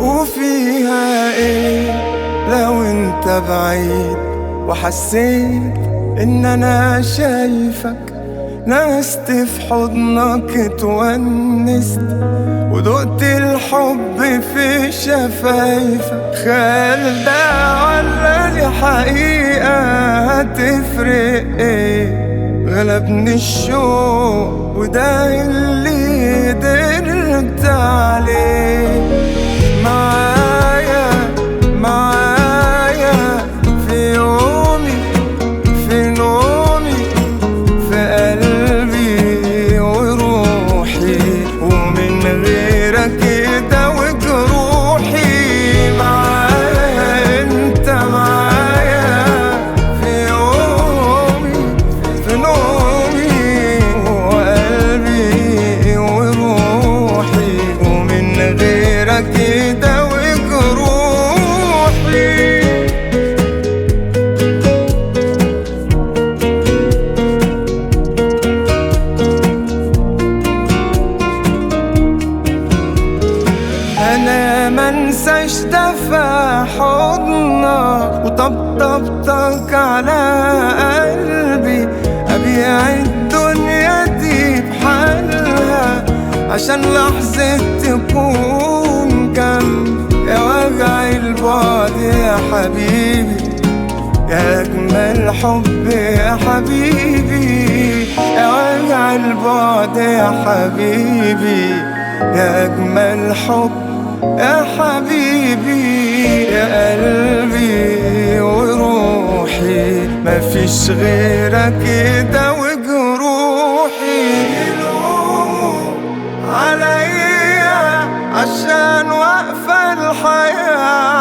وفيها ايه لو انت بعيد وحسيت ان انا شايفك؟ نست في حضنك اتونست ودقت الحب في شفايفك. خيال ده ولا دي حقيقة؟ هتفرق ايه؟ غلبني الشوق وده اللي قدرت عليه. معايا في يومي في نومي في قلبي وروحي، ومن غيرك كده وجروحي. معايا انت معايا في يومي في نومي وقلبي وروحي، ومن غيرك كده وجروحي. انا منساش دفع حضنك وطبطبتك على قلبي، ابيع الدنيا دي بحالها عشان لحظة تكون جنبي. يا وجع البعد يا حبيبي، يا أجمل حب يا حبيبي. يا وجع البعد يا حبيبي، يا أجمل حب يا حبيبي. يا قلبي وروحي مفيش غيرك كده وجروحي. يلوموا عليا عشان واقفة الحياة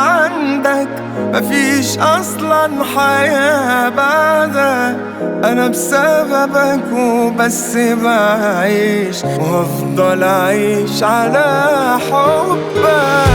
عندك، مفيش اصلا حياة بعدك. انا بسببك وبس بعيش، وافضل اعيش على حبك.